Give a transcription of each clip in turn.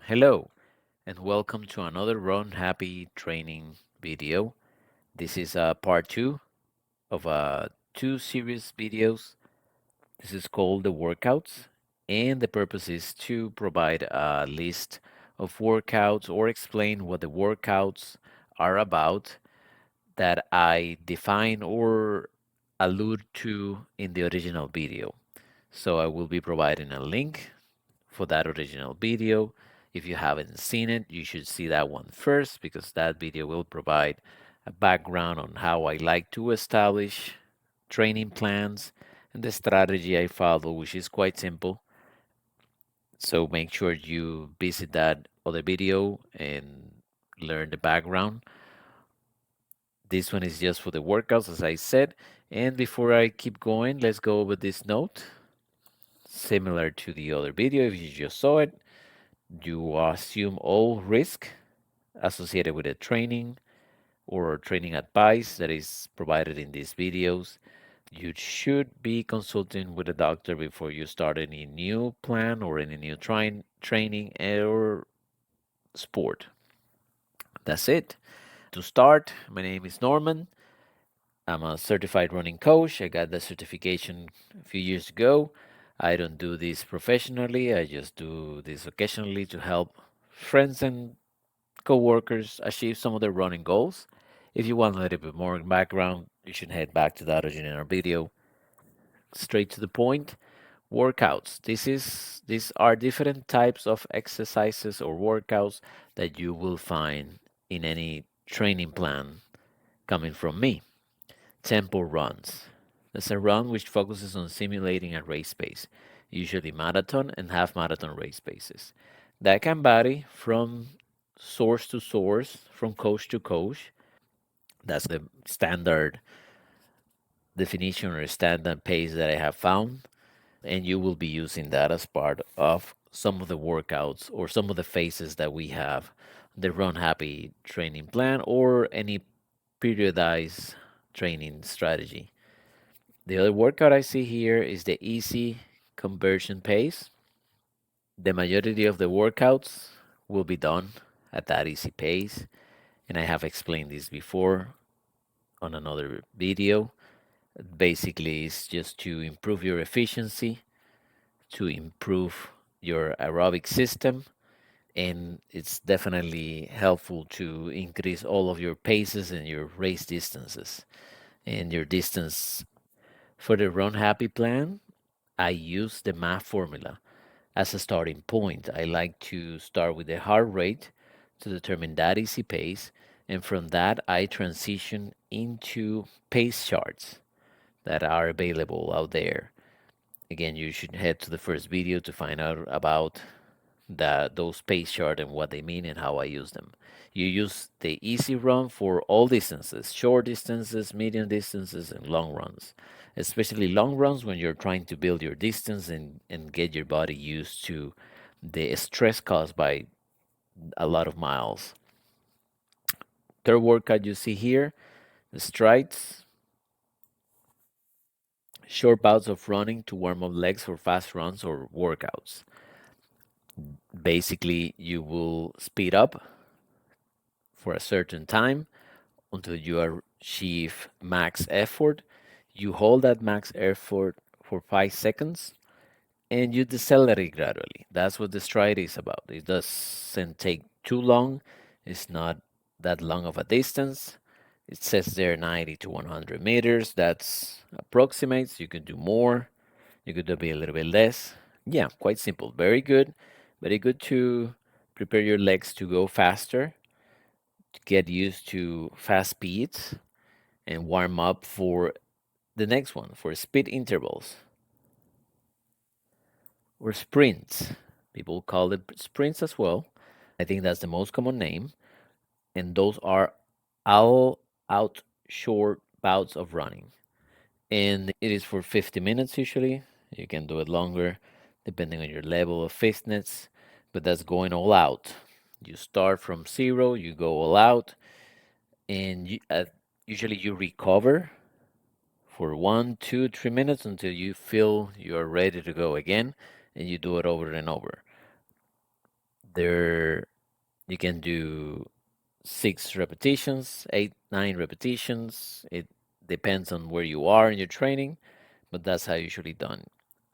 Hello, and welcome to another Run Happy training video. This is part two of two series videos. This is called the workouts, and the purpose is to provide a list of workouts or explain what the workouts are about that I define or allude to in the original video. So I will be providing a link for that original video. If you haven't seen it, you should see that one first because that video will provide a background on how I like to establish training plans and the strategy I follow, which is quite simple. So make sure you visit that other video and learn the background. This one is just for the workouts, as I said. And before I keep going, let's go over this note. Similar to the other video, if you just saw it, you assume all risk associated with the training or training advice that is provided in these videos. You should be consulting with a doctor before you start any new plan or any new training or sport. That's it. To start, my name is Norman. I'm a certified running coach. I got the certification a few years ago. I don't do this professionally. I just do this occasionally to help friends and coworkers achieve some of their running goals. If you want a little bit more background, you should head back to that original video. Straight to the point. Workouts. These are different types of exercises or workouts that you will find in any training plan coming from me. Tempo runs. That's a run which focuses on simulating a race pace, usually marathon and half marathon race paces. That can vary from source to source, from coach to coach. That's the standard definition or standard pace that I have found. And you will be using that as part of some of the workouts or some of the phases that we have the Run Happy training plan or any periodized training strategy. The other workout I see here is the easy conversion pace. The majority of the workouts will be done at that easy pace, and I have explained this before on another video. Basically, it's just to improve your efficiency, to improve your aerobic system, and it's definitely helpful to increase all of your paces and your race distances. And your distance for the Run Happy plan, I use the math formula as a starting point. I like to start with the heart rate to determine that easy pace, and from that, I transition into pace charts that are available out there. Again, you should head to the first video to find out about those pace chart and what they mean and how I use them. You use the easy run for all distances, short distances, medium distances, and long runs. Especially long runs when you're trying to build your distance and get your body used to the stress caused by a lot of miles. Third workout you see here, the strides, short bouts of running to warm up legs for fast runs or workouts. Basically, you will speed up for a certain time until you achieve max effort. You hold that max effort for 5 seconds and you decelerate gradually. That's what the stride is about. It doesn't take too long, it's not that long of a distance. It says there 90 to 100 meters. That's approximates. You can do more, you could do a little bit less. Yeah, quite simple. Very good. Very good to prepare your legs to go faster, to get used to fast speeds and warm up for the next one for speed intervals or sprints. People call it sprints as well. I think that's the most common name. And those are all out short bouts of running. And it is for 50 minutes usually. You can do it longer depending on your level of fitness, but that's going all out. You start from zero, you go all out, and usually you recover for 1, 2, 3 minutes until you feel you're ready to go again, and you do it over and over. There you can do 6 repetitions, 8, 9 repetitions. It depends on where you are in your training, but that's how usually done.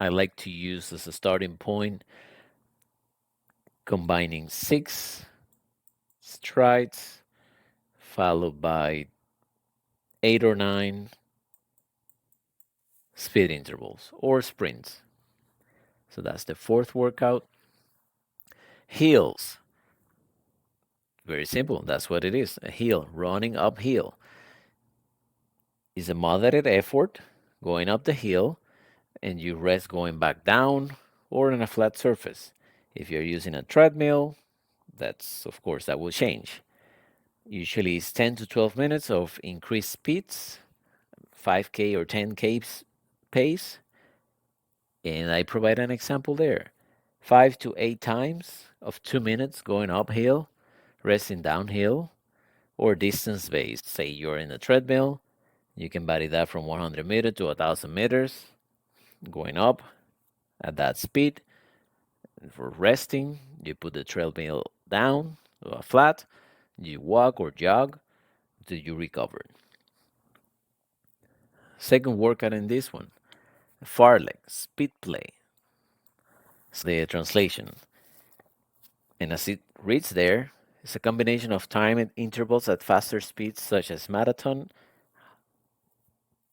I like to use as a starting point combining 6 strides followed by 8 or 9 speed intervals or sprints. So that's the fourth workout. Heels. Very simple. That's what it is. A heel, running uphill, is a moderate effort going up the hill, and you rest going back down or on a flat surface. If you're using a treadmill, that's of course that will change. Usually it's 10 to 12 minutes of increased speeds, 5K or 10K pace, and I provide an example there. 5 to 8 times of 2 minutes going uphill, resting downhill, or distance based. Say you're in a treadmill, you can vary that from 100 meters to 1,000 meters, going up at that speed. And for resting, you put the treadmill down to a flat, you walk or jog until you recover. Second workout in this one, fartlek, speed play. The translation. And as it reads there, it's a combination of time intervals at faster speeds such as marathon,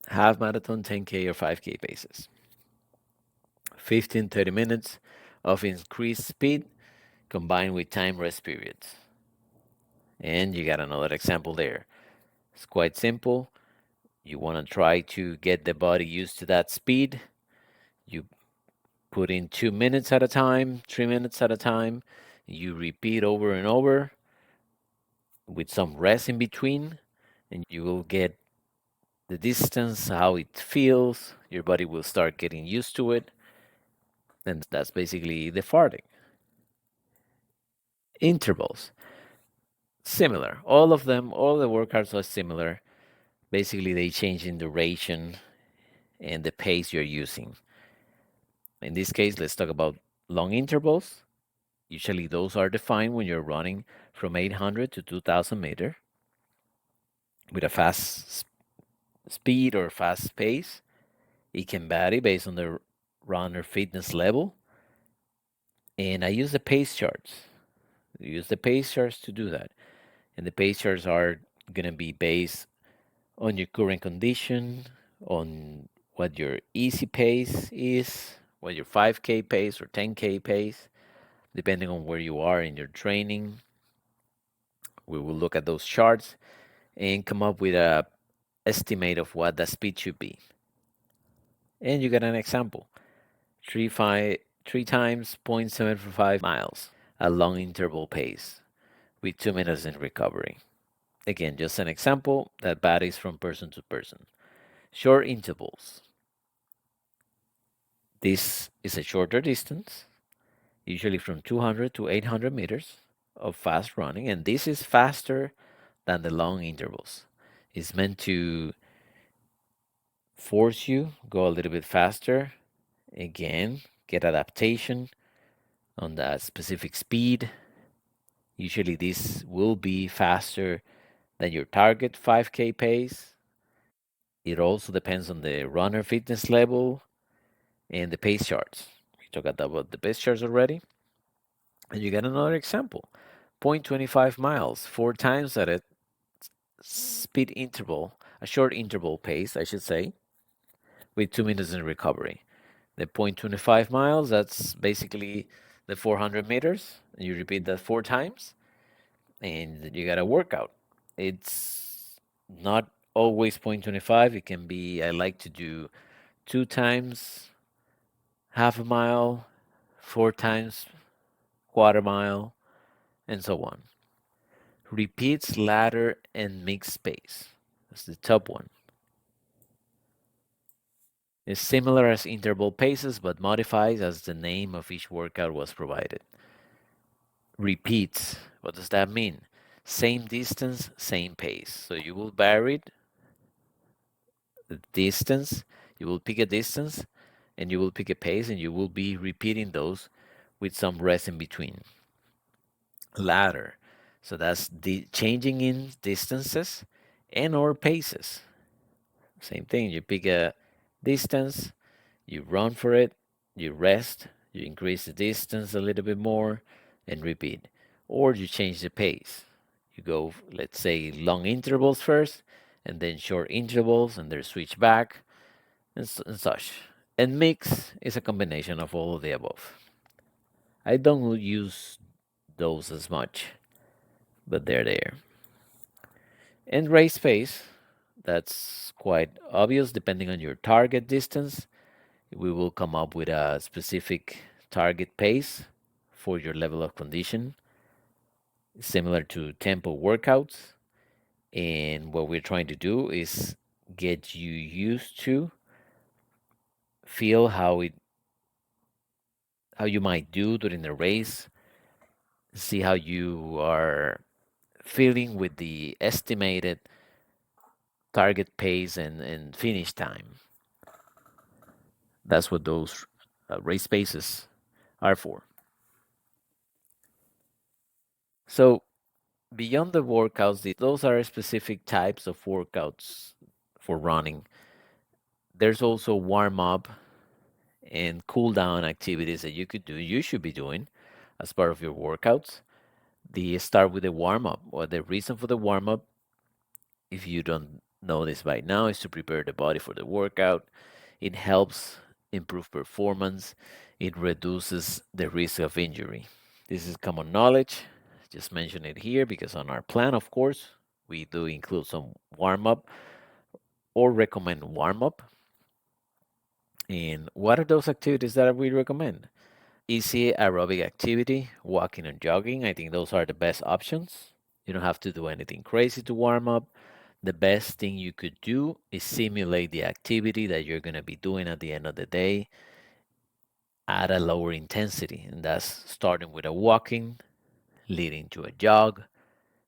half marathon, 10K or 5K paces. 15, 30 minutes of increased speed combined with time rest periods. And you got another example there. It's quite simple. You want to try to get the body used to that speed. You put in 2 minutes at a time, 3 minutes at a time. You repeat over and over with some rest in between, and you will get the distance, how it feels. Your body will start getting used to it. And that's basically the farting. Intervals. Similar. All of them, all the workouts are similar. Basically, they change in duration and the pace you're using. In this case, let's talk about long intervals. Usually, those are defined when you're running from 800 to 2000 meter with a fast speed or fast pace. It can vary based on the runner fitness level. And I use the pace charts. I use the pace charts to do that. And the pace charts are going to be based on your current condition, on what your easy pace is, what your 5K pace or 10K pace, depending on where you are in your training. We will look at those charts and come up with a estimate of what the speed should be. And you get an example. 3 times 0.75 miles, a long interval pace with 2 minutes in recovery. Again, just an example that varies from person to person. Short intervals. This is a shorter distance, usually from 200 to 800 meters of fast running, and this is faster than the long intervals. It's meant to force you go a little bit faster. Again, get adaptation on that specific speed. Usually, this will be faster than your target 5K pace. It also depends on the runner fitness level and the pace charts. We talked about the pace charts already. And you get another example 0.25 miles, 4 times at a speed interval, a short interval pace, I should say, with 2 minutes in recovery. The 0.25 miles, that's basically the 400 meters. You repeat that 4 times and you got a workout. It's not always 0.25. It can be, I like to do 2 times half a mile, 4 times quarter mile, and so on. Repeats ladder and mixed space. That's the top one. It's similar as interval paces, but modifies as the name of each workout was provided. Repeats. What does that mean? Same distance, same pace. So you will vary the distance, you will pick a distance, and you will pick a pace, and you will be repeating those with some rest in between. ladder. So that's the changing in distances and or paces. Same thing. You pick a distance, you run for it, you rest, you increase the distance a little bit more, and repeat. Or you change the pace. You go, let's say, long intervals first, and then short intervals, and then switch back, and such. And mix is a combination of all of the above. I don't use those as much, but they're there. And race pace, that's quite obvious depending on your target distance. We will come up with a specific target pace for your level of condition, similar to tempo workouts. And what we're trying to do is get you used to feel how you might do during the race, see how you are feeling with the estimated target pace and finish time. That's what those race paces are for. So beyond the workouts, those are specific types of workouts for running. There's also warm up and cool down activities that you could do, you should be doing as part of your workouts. The start with the warm up, or the reason for the warm up, if you don't know this by now, is to prepare the body for the workout. It helps improve performance, it reduces the risk of injury. This is common knowledge. Just mention it here because on our plan, of course, we do include some warm up or recommend warm up. And what are those activities that we recommend? Easy aerobic activity, walking and jogging. I think those are the best options. You don't have to do anything crazy to warm up. The best thing you could do is simulate the activity that you're going to be doing at the end of the day at a lower intensity. And that's starting with a walking, leading to a jog,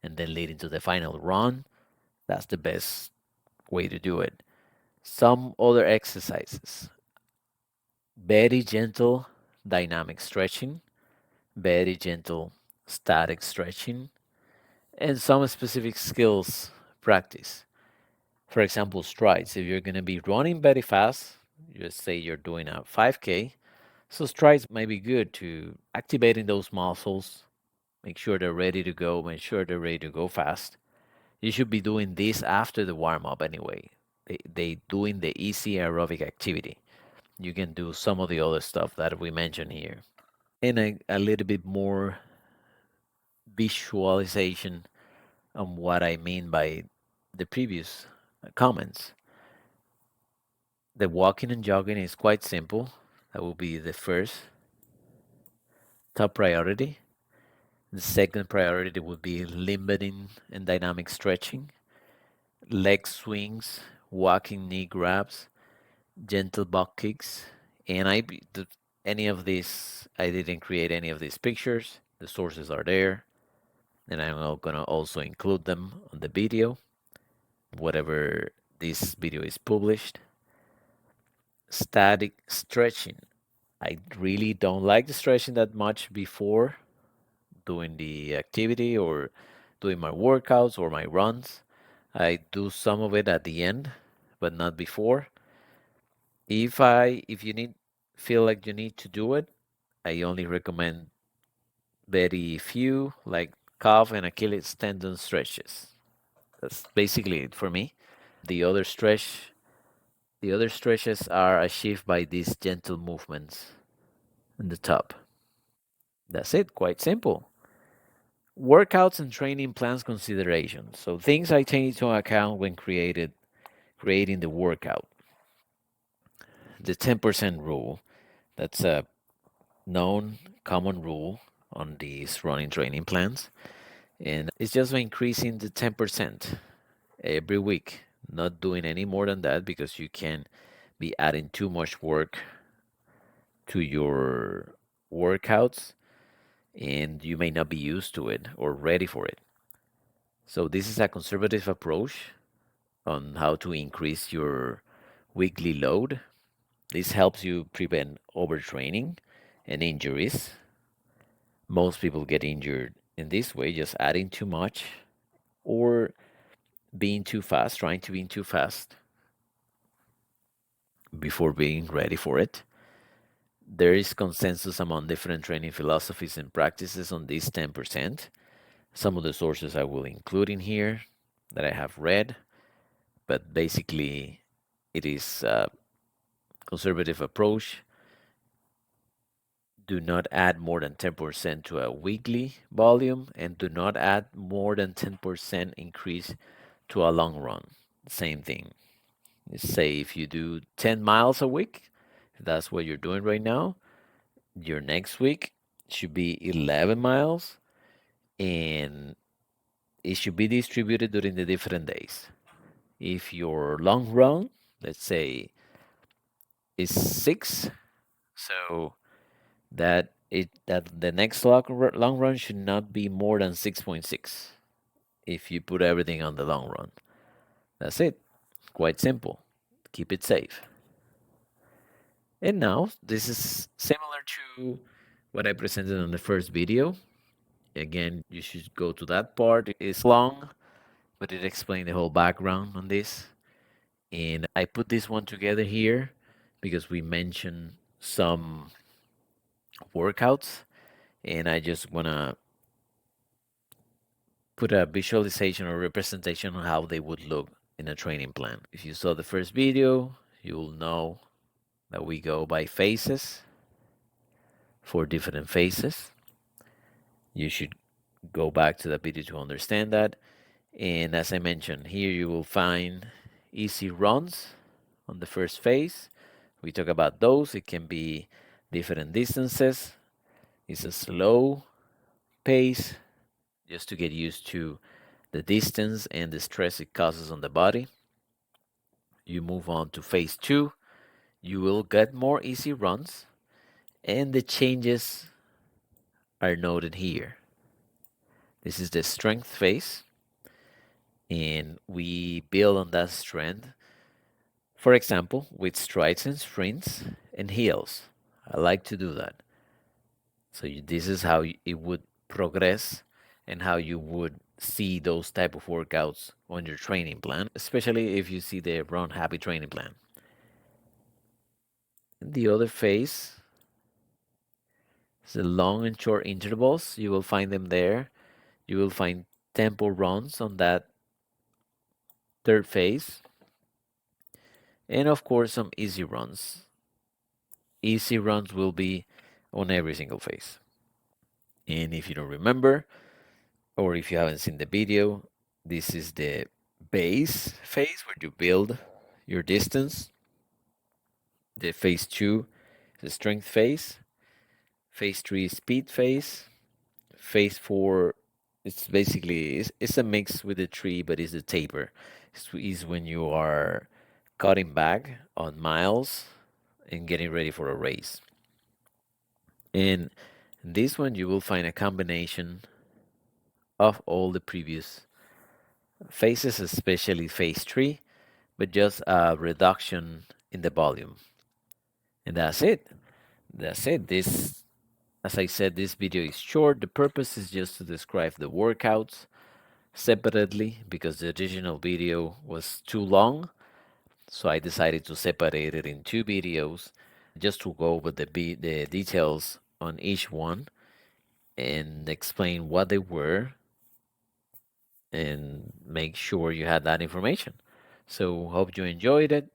and then leading to the final run. That's the best way to do it. Some other exercises: very gentle dynamic stretching, very gentle static stretching, and some specific skills practice. For example, strides. If you're going to be running very fast, just say you're doing a 5K, so strides might be good to activating those muscles, make sure they're ready to go, make sure they're ready to go fast. You should be doing this after the warm up anyway. They doing the easy aerobic activity. You can do some of the other stuff that we mentioned here. And a little bit more visualization on what I mean by the previous comments. The walking and jogging is quite simple. That will be the first top priority. The second priority would be limiting and dynamic stretching, leg swings, walking knee grabs, gentle butt kicks. And any of these, I didn't create any of these pictures. The sources are there, and I'm going to also include them on the video, whatever this video is published. Static stretching. I really don't like the stretching that much before doing the activity or doing my workouts or my runs. I do some of it at the end, but not before. If you need feel like you need to do it, I only recommend very few, like calf and Achilles tendon stretches. That's basically it for me. The other stretch, the other stretches are achieved by these gentle movements in the top. That's it, quite simple. Workouts and training plans considerations. So things I take into account when creating the workout. The 10% rule. That's a known common rule on these running training plans. And it's just by increasing the 10% every week, not doing any more than that because you can be adding too much work to your workouts and you may not be used to it or ready for it. So, this is a conservative approach on how to increase your weekly load. This helps you prevent overtraining and injuries. Most people get injured in this way, just adding too much or being too fast, trying to be too fast before being ready for it. There is consensus among different training philosophies and practices on this 10%. Some of the sources I will include in here that I have read, but basically it is a conservative approach. Do not add more than 10% to a weekly volume, and do not add more than 10% increase to a long run. Same thing. Say if you do 10 miles a week, if that's what you're doing right now, your next week should be 11 miles, and it should be distributed during the different days. If your long run, let's say, is 6, so that the next long run should not be more than 6.6 if you put everything on the long run. That's it. Quite simple. Keep it safe. And now this is similar to what I presented on the first video. Again, you should go to that part. It's long, but it explains the whole background on this. And I put this one together here because we mentioned some workouts, and I just want to put a visualization or representation on how they would look in a training plan. If you saw the first video, you'll know that we go by phases, 4 different phases. You should go back to the video to understand that. And as I mentioned, here you will find easy runs on the first phase. We talk about those. It can be different distances. It's a slow pace just to get used to the distance and the stress it causes on the body. You move on to phase two. You will get more easy runs, and the changes are noted here. This is the strength phase, and we build on that strength. For example, with strides and sprints and heels. I like to do that. So this is how it would progress and how you would see those type of workouts on your training plan, especially if you see the Run Happy training plan. The other phase is the long and short intervals. You will find them there. You will find tempo runs on that third phase. And of course, some easy runs. Easy runs will be on every single phase. And if you don't remember, or if you haven't seen the video, this is the base phase where you build your distance. The phase two is the strength phase. Phase three is speed phase. Phase four, it's basically it's a mix with the three, but it's the taper. Is when you are cutting back on miles and getting ready for a race. In this one, you will find a combination of all the previous phases, especially phase three, but just a reduction in the volume. And that's it. That's it. This, as I said, this video is short. The purpose is just to describe the workouts separately because the original video was too long. So I decided to separate it in 2 videos just to go over the details on each one and explain what they were and make sure you had that information. So hope you enjoyed it.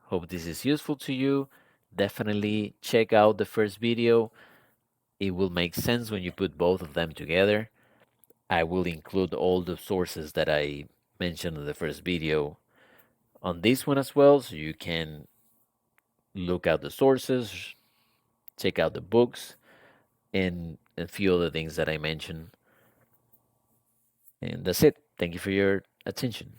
Hope this is useful to you. Definitely check out the first video. It will make sense when you put both of them together. I will include all the sources that I mentioned in the first video on this one as well, so you can look at the sources, check out the books, and a few other things that I mentioned. And that's it. Thank you for your attention.